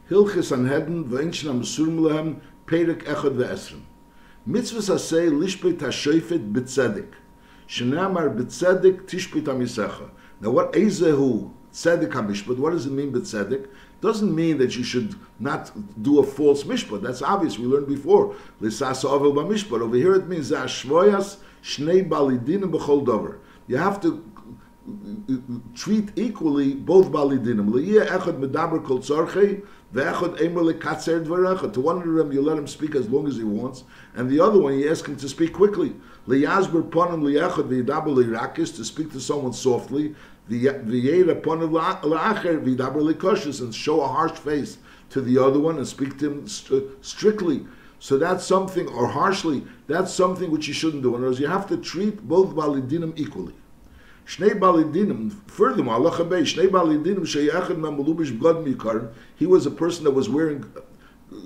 Hilchis Sanhedrin v'einshna mesurim lehem perek echad ve'esrim. Mitzvahs asay lishpeit hashofet b'tzedek. Shenamar b'tzedek tishpeit hamisecha. Now what ezehu tzedek hamishpat? What does it mean b'tzedek? Doesn't mean that you should not do a false mishpat. That's obvious. We learned before. L'sasa ovel b'mishpat. Over here it means zashvoyas shnei balidinim b'chol dover. You have to treat equally both balidinim. L'yeh echad medaber kol tzorchei ve'echad emer lekatzer dvarecha. To one of them you let him speak as long as he wants, and the other one you ask him to speak quickly. L'yazber ponim li'echad v'yidaber li'rakis, to speak to someone softly. V'yeda ponim la'acher v'yidaber li'koshes, and show a harsh face to the other one and speak to him strictly. So that's something, or harshly, that's something which you shouldn't do. In other words, you have to treat both balidinim equally. Shnei balidinim, furthermore, Allah chabei, shnei balidinim sheyachad me'melubish b'god mikar. He was a person that was wearing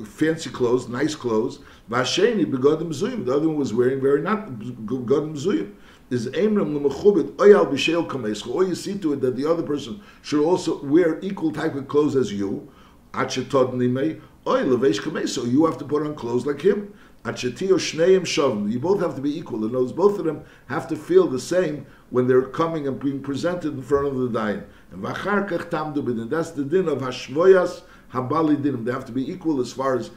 fancy clothes, nice clothes. V'asheni b'godim zuyim. The other one was wearing very not b'godim zuyim. Is emram l'mechubit oyal b'sheil kameischa. Or you see to it that the other person should also wear equal type of clothes as you. Achetod nimei oy levesh kameischa. You have to put on clothes like him. Achetio shneim shavim. You both have to be equal. In those, both of them have to feel the same when they're coming and being presented in front of the dayan. And v'achar kach tamdu b'din. That's the din of hashvoyas habali dinim. They have to be equal as far as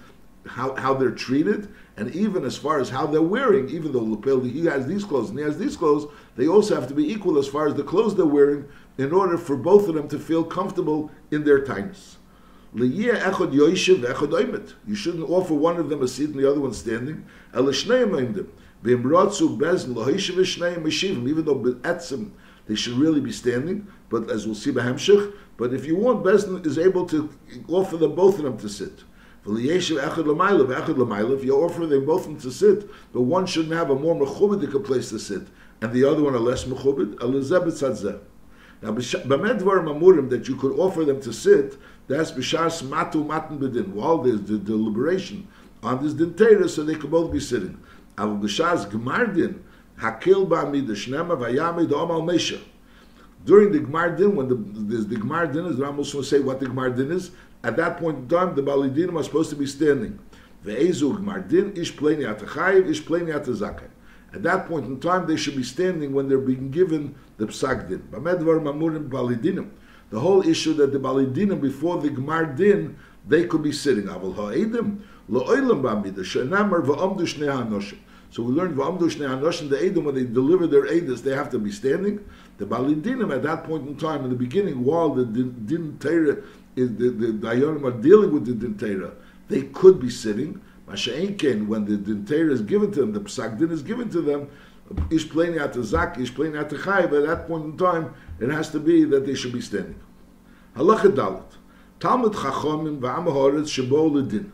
how they're treated, and even as far as how they're wearing. Even though Lepel, he has these clothes and he has these clothes, they also have to be equal as far as the clothes they're wearing, in order for both of them to feel comfortable in their tightness. You shouldn't offer one of them a seat and the other one standing. Even though be'etzim they should really be standing, but as we'll see b'hamshich. But if you want, Bezdin is able to offer them both of them to sit. If you offer them both of them to sit, but one shouldn't have a more mechubidik place to sit, and the other one a less mechubid. Now, b'medvar mamurim that you could offer them to sit, that's b'shas matu matan bedin. While there's the deliberation on this din teira, so they could both be sitting. Aval b'shas gmar din hakil ba'amid shnema vayamid omal mesha. During the gmar din, when there's the gmar din, as Ramos will say what the gmar din is. At that point in time, the balidinim are supposed to be standing. Ve'ezu gmar din ish pleni atachayiv ish pleni atazakai. At that point in time, they should be standing when they're being given the psak din. B'medvar mamurim balidinim. The whole issue that the balidinim before the gmar din, they could be sitting. Aval ha'edim lo'olam b'amida she'namar v'amdu shnei ha'anoshim. So we learned v'amdu shnei ha'anoshim, the edim, when they deliver their edus, they have to be standing. The balidinim at that point in time, in the beginning, while the din teira, the dayanim are dealing with the din teira, they could be sitting. Masha'enken, when the din teira is given to them, the psak din is given to them, ish pleni atazak, ish pleni atachayiv. At that point in time, it has to be that they should be standing. Halacha dalet. Talmud chachomim v'am haaretz shebo ledin.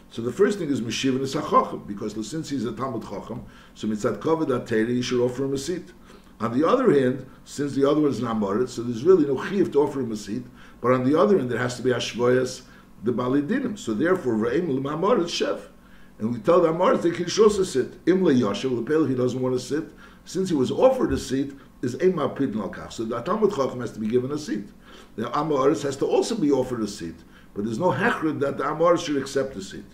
So the first thing is Meshiv and Chacham, because since he's a Talmud Chacham, so mitzad kavod ateri, you should offer him a seat. On the other hand, since the other one is an Amoritz, so there's really no chiyuv to offer him a seat, but on the other hand, there has to be Ashvoyas, the Balidinim. So therefore, Re'im l'Amoritz shev. And we tell the Amoritz they can also sit. Im le'yashav, l'pel, he doesn't want to sit. Since he was offered a seat, is Ein ma'pidin al-kach. So the Talmud Chacham has to be given a seat. The Amoritz has to also be offered a seat. But there's no hechrid that the Amoritz should accept a seat.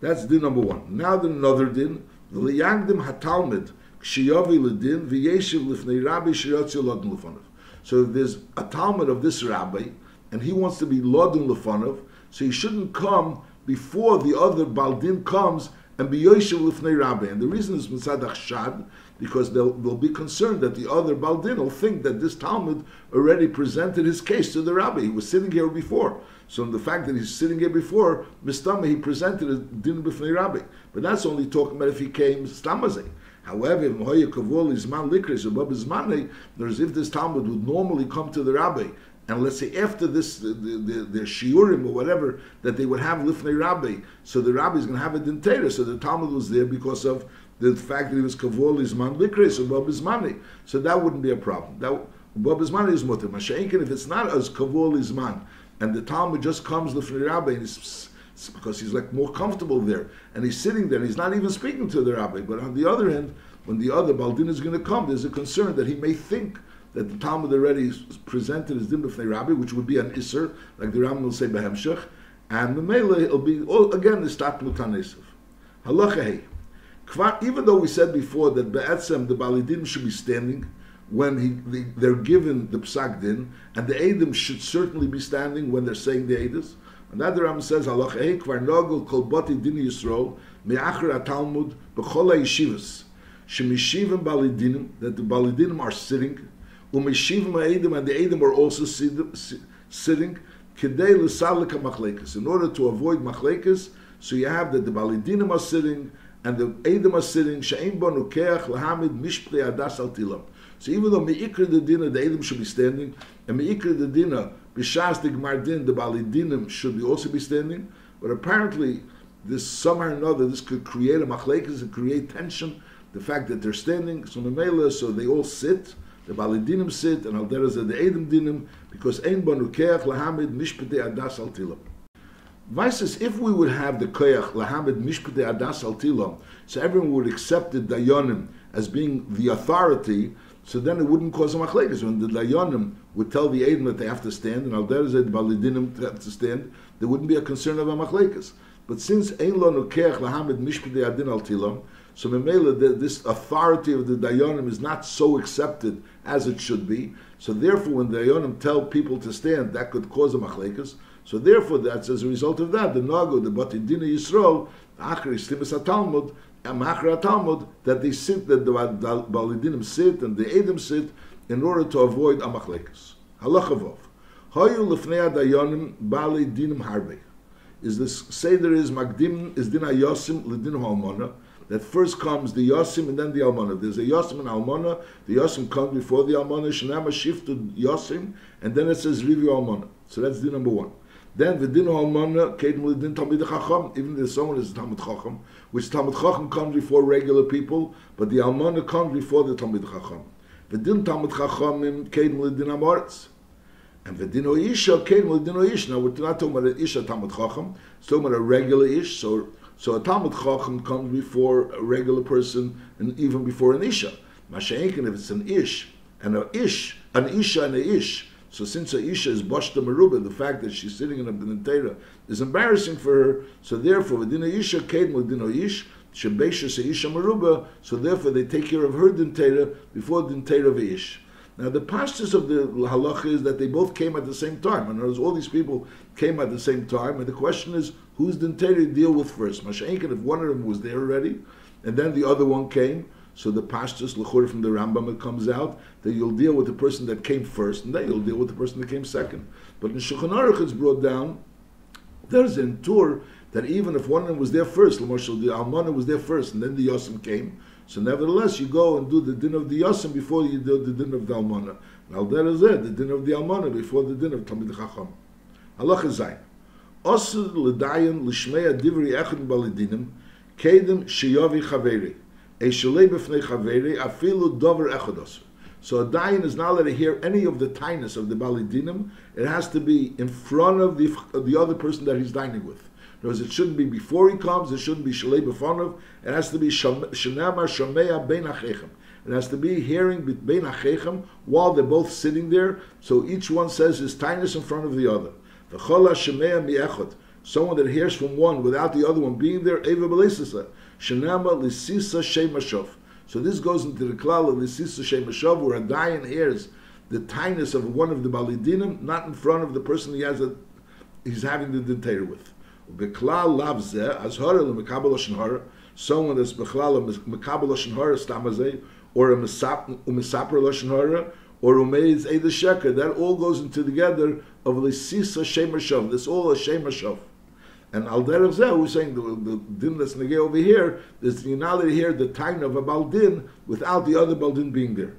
That's din number one. Now then another din, the liyagdim hatalmid kshiyavi ledin v'yeshiv lifnei rabbi sheyotzi lodin lefanov. So if there's a talmud of this rabbi and he wants to be lodin lefanov, so he shouldn't come before the other baldin comes and be yeshiv lifnei rabbi. And the reason is mitzad achshad, because they'll be concerned that the other baldin will think that this talmud already presented his case to the rabbi. He was sitting here before. So in the fact that he's sitting here before, Mistama, he presented a din b'fnei rabbi. But that's only talking about if he came stamazeh. However, if this talmud would normally come to the rabbi, and let's say after this, the shiurim or whatever, that they would have lifnei rabbi, so the rabbi is going to have a din teira, so the talmud was there because of the fact that he was kavol izman likres or bab izmani. So that wouldn't be a problem. That bab izmani is mutter. Masha'inkin, if it's not as kavol izman, and the Talmud just comes lifnei rabbi, and because he's like more comfortable there, and he's sitting there, and he's not even speaking to the rabbi. But on the other hand, when the other baldin is going to come, there's a concern that he may think that the Talmud already presented his din lifnei rabbi, which would be an iser, like the Rambam will say behemshech, And the Mele, it'll be, all, again, the Stat Mutanesev. Halacha Hey. Even though we said before that Be'etzem, the Balidim should be standing when they're given the Psak Din, and the Eidim should certainly be standing when they're saying the Eidos. And that the Ram says, Halacha Hey, Kvar Nogel Kol Bati Din Yisrael, Me'achar HaTalmud, B'chol HaYeshivas, Shemishivim Balidinim, that the Balidinim are sitting, Umeshivim HaEidim, and the Eidim are also sitting, Kedei L'Salik HaMachlekas, in order to avoid Machlekas, so you have that the Balidinim are sitting, and the Eidim are sitting, She'ein Bo Nukeach L'hamid Mishptei Adas Al Tilam. So even though Me'ikr the Dinah, the Eidim should be standing, and Me'ikr the Dinah, B'shas the Gmar Din, the Balidinim should also be standing, but apparently, this somehow or another, this could create a Machlekas and create tension, the fact that they're standing, so Memela, so they all sit, the Balidinim sit, and Al Derazah the Eidim Dinim, because Ein Bo Nukeach L'hamid Mishptei Adas Al Tilam. Vices, if we would have the koyach lahamid mishpatei adas al tilam, so everyone would accept the dayanim as being the authority, so then it wouldn't cause a machlekes. When the dayanim would tell the eidim that they have to stand, and al derech the balidinim have to stand, there wouldn't be a concern of a machlekes. But since ein lo nukeach lahamid mishpatei adin al tilam, so memela this authority of the dayanim is not so accepted as it should be. So therefore, when the dayanim tell people to stand, that could cause a machlekes. So therefore, that's as a result of that, the Nago, the Bati Dina Yisrael, Achri Stimis HaTalmud, Machra HaTalmud, that they sit, that the Balidinim sit and the Eidim sit in order to avoid Amachlekas. Halacha Vov. Hoyu Lefnei Dayanim Bali Dinim Harbe. Is this Seder is Magdim is Din HaYosim L'Din HaAlmana, that first comes the Yosim and then the Almana. There's a Yosim and Almana, the Yosim comes before the Almana, Shnama shifted Yosim, and then it says Rivyu Almana. So that's Din number one. Then the din halmana kedem l'din talmid chacham. Even if someone is talmid chacham, which talmid chacham comes before regular people, but the almana comes before the talmid chacham. The din talmid chachamim kedem l'din amoritz, and the din oisha kedem l'din oish. Now we're not talking about an isha talmid chacham; it's talking about a regular ish. So a talmid chacham comes before a regular person, and even before an isha. Masha'enkin, if it's an ish and an isha and a ish. So since a isha is bashta meruba, the fact that she's sitting in a dinatera is embarrassing for her. So therefore, v'dina isha kedem l'dino ish shebeisha se isha meruba. So therefore, they take care of her dinatera before the dinatera of ish. Now the pashtus of the halacha is that they both came at the same time. In other words, all these people came at the same time, and the question is whose dinatera to deal with first. Masha'enkin, if one of them was there already, and then the other one came. So the pashtus l'chor from the Rambam, it comes out that you'll deal with the person that came first, and then you'll deal with the person that came second. But in Shulchan Aruch it's brought down, there's an tur that even if one of them was there first, l'moshel the Almana was there first, and then the Yosim came. So nevertheless, you go and do the din of the Yosim before you do the din of the Almana. Now there is it, the din of the Almana before the din of Talmid Chacham. Halacha Zayin. Osir l'dayan l'shmei adivri echad balidinim kedem sheyavi chaveri. So a dayan is not allowed to hear any of the tinus of the balidinim. It has to be in front of the other person that he's dining with. In other words, it shouldn't be before he comes. It shouldn't be shalei b'fanav. It has to be shenama shamea bein achechem. It has to be hearing bein achechem while they're both sitting there. So each one says his tinus in front of the other. V'chola shemea mi'echot. Someone that hears from one without the other one being there, eva b'leisasa. Shenama lisisa shemashov. So this goes into the klal of lisisa shemashov, where a dayan hears the tinus of one of the balidinim, not in front of the person he's having the dinteir with. Beklal lavzeh azhara lemekabel lashon hara. Someone that's beklal lemekabel lashon hara stamazeh, or a umisaper lashon hara, or umeiz eid sheker. That all goes into together of lisisa shemashov. This all a shemashov. And al derech zeh, we're saying the din that's negay over here is you're not allowed to hear the time of a baldin without the other baldin being there.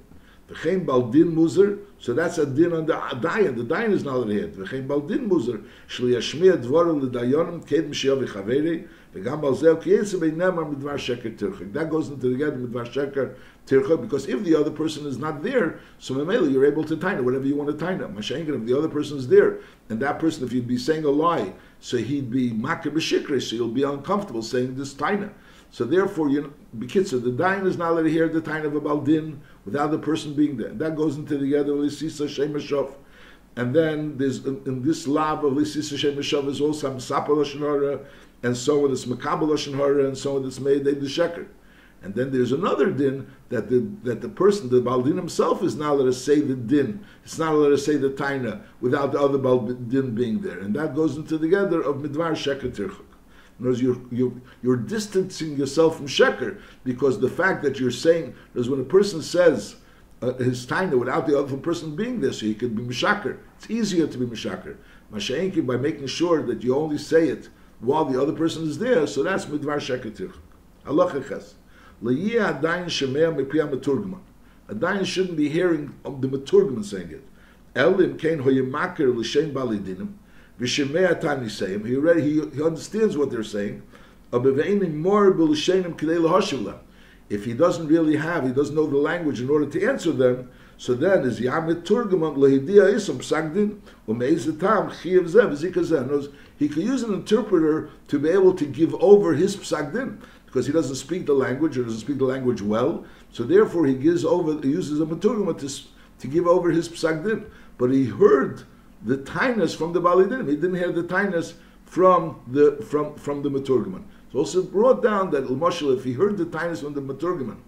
V'chein baldin muzer, so that's a din on the dayan. The dayan is not allowed to hear. V'chein baldin muzer, shli yashmiya dvarim l'dayanim kedem sheyavi chaveri v'gam al zeh k'yetze beinamar midvar sheker tirchik. That goes into together midvar sheker tirchik, because if the other person is not there, so memela you're able to taina whatever you want to taina. Masha'enkin, if the other person is there, and that person, if you'd be saying a lie, so he'd be makir b'shikri, so you'll be uncomfortable saying this taina. So therefore, so the dayan is not allowed to hear the taina of a baldin without the person being there. And that goes into together with sisa shemashov. and then there's in this lab of Lisis Hashem Meshav is also Sapa Lashon Hara, and so on it's Makabel Lashon Hara, and so on it's made the Sheker. And then there's another din that the person, the Baal Din himself, is not allowed to say the din. It's not allowed to say the taina without the other Baal Din being there, and that goes into the gather of Midvar Sheker Tirchuk. In other words, you're distancing yourself from Sheker, because the fact that you're saying, because when a person says his taina without the other person being there, so he could be Mishaker, it's easier to be Mishaker. Masha'enki, by making sure that you only say it while the other person is there, so that's Midvar Sheker Tirchuk. Halacha Ches. A dayan shouldn't be hearing the Maturgman saying it. He understands what they're saying. If he doesn't really he doesn't know the language in order to answer them, so then is he could use an interpreter to be able to give over his psagdin, because he doesn't speak the language or doesn't speak the language well, so therefore he uses a maturgama to give over his psagdin. But he heard the tainas from the balidinim. He didn't hear the tainas from the maturgaman. It's also brought down that if he heard the tainas from the maturgaman,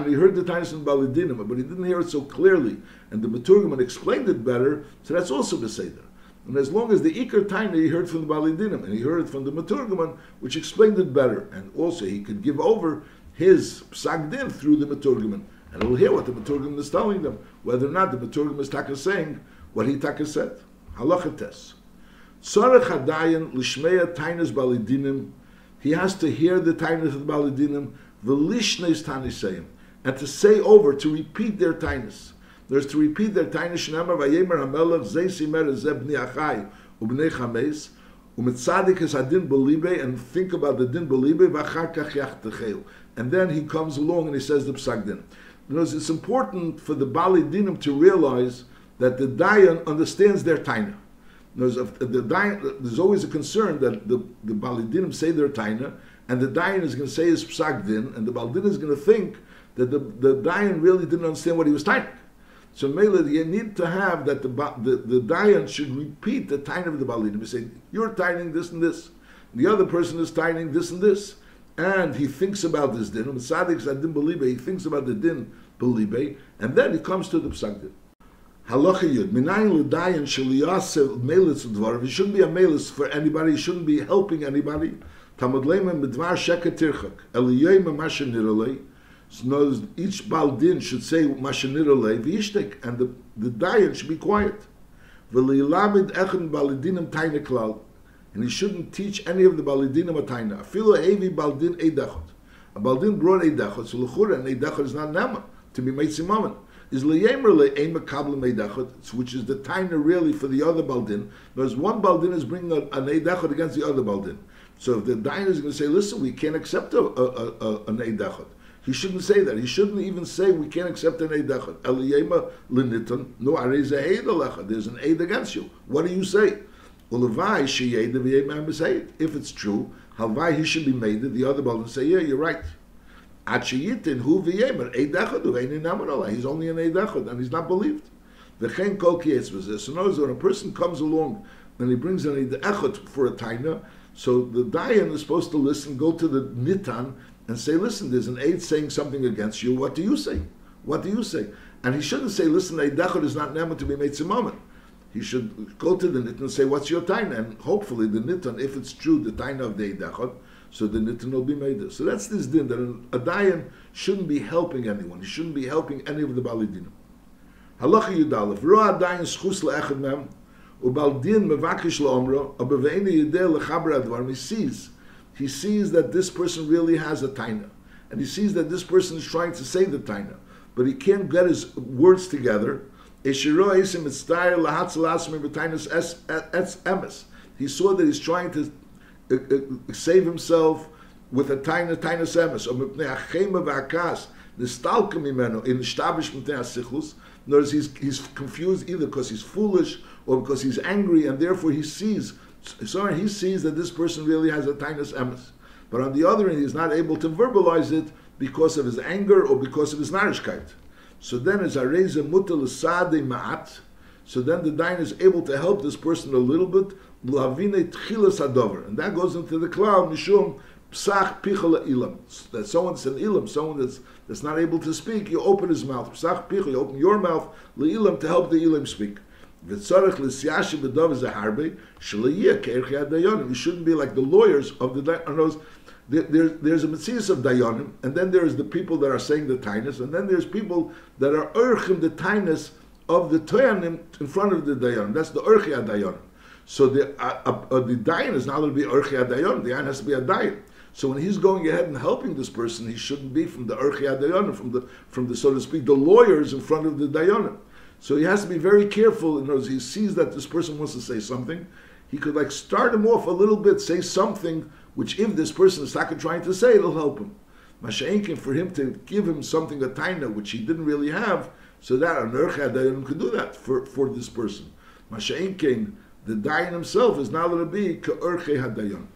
he heard the tainas from the balidinim, but he didn't hear it so clearly, and the maturgaman explained it better, so that's also beseder. And as long as the Iker Taina he heard from the Balidinim, and he heard it from the Maturgaman, which explained it better, and also he could give over his Psagdin through the Maturgaman, and he'll hear what the Maturgaman is telling them, whether or not the Maturgaman is taka saying what he taka said. Halacha tes. Tzarech hadayan lishmeya tainas Balidinim, he has to hear the tainas of the Balidinim, v'lishneis tanisayim, and to say over, to repeat their tainas. There's to repeat their taina shnamar vayemer hamelach zeh simer zeh bnei achai ubnei chames umetzadik es hadin belibe, and think about the din belibe v'achar kach yachtechel, and then he comes along and he says the psak din. Because it's important for the Bali Dinim to realize that the Dayan understands their taina. There's always a concern that the Bali Dinim say their taina, and the Dayan is going to say his psak din, and the Bali Din is going to think that the Dayan really didn't understand what he was taining. So Mela, you need to have that the Dayan should repeat the taina of the Balidim. He say, you're taining this and this. The other person is taining this and this. And he thinks about this din. He thinks about the din belibe, and then he comes to the psak din. Halacha yud. Minayin l'dayan sheliyasev melis udvar. He shouldn't be a melis for anybody. He shouldn't be helping anybody. Tamad leiman midvar sheket tirchak. Eliyayim mashen niralei. So each Baldin should say Mashanirale v'yishtek, and the Dayan should be quiet. V'lilamid echen Balidinim taina klal, and he shouldn't teach any of the Balidinim a taina. Afilo evi Baldin eidachot. A Baldin brought eidachot, so l'chura, and eidachot is not nema to be meitsimamen. Is liyemer le'eim kablim eidachot, which is the taina really for the other Baldin. Because one Baldin is bringing an eidachot against the other Baldin. So if the Dayan is going to say, listen, we can't accept an eidachot. He shouldn't say that. He shouldn't even say we can't accept an eidachot. Eliyema l'niton, no areza eid alecha. There's an eid against you. What do you say? Ulavai sheyed v'yemam b'seid. If it's true, halvai he should be made. The other Baldin say, yeah, you're right. At sheyitin hu v'yemer eidachot uveini naman. He's only an eidachot and he's not believed. V'chein kol kietz v'zeh. So notice when a person comes along and he brings an eidachot for a taina, so the dayan is supposed to listen, go to the nitan, and say, listen, there's an aid saying something against you. What do you say? What do you say? And he shouldn't say, listen, eidachot is not nema to be made tzimamen. He should go to the nitan and say, what's your taina? And hopefully the nitan, if it's true, the taina of the eidachot, so the nitan will be made. So that's this din, that a dayan shouldn't be helping anyone. He shouldn't be helping any of the balidinim. Halacha yudalef, ro'a dayan schus le'echad mem, ubaldin mevakish le'omro, abeveini yideh lechaber advar, he sees that this person really has a taina, and he sees that this person is trying to say the taina, but he can't get his words together. He saw that he's trying to save himself with a taina emes. In other words, he's confused either because he's foolish or because he's angry, and therefore he sees that this person really has a tainas emes. But on the other hand, he's not able to verbalize it because of his anger or because of his narishkeit. So then, as areza mutal sade ma'at, so then the dayan is able to help this person a little bit, and that goes into the cloud, mishum psach picha ilam. That someone's an ilam, someone that's not able to speak, you open his mouth. Psach picha, you open your mouth, le'ilam, to help the ilam speak. You shouldn't be like the lawyers of the dayanim. There's a mitzvah of dayanim, and then there's the people that are saying the tainus, and then there's people that are urchim the tainus of the dayanim in front of the dayanim. That's the urchi dayanim. So the dayan is not going to be urchi dayanim. The dayan has to be a dayan. So when he's going ahead and helping this person, he shouldn't be from the urchi dayanim, from the so to speak the lawyers in front of the dayanim. So he has to be very careful. In other words, he sees that this person wants to say something, he could like start him off a little bit, say something which if this person is not trying to say, it'll help him. Masha'inkin, for him to give him something, a taina, which he didn't really have, so that an urcha dayan could do that for this person. Masha'inkin, the dayan himself is now going to be ka urche hadayan.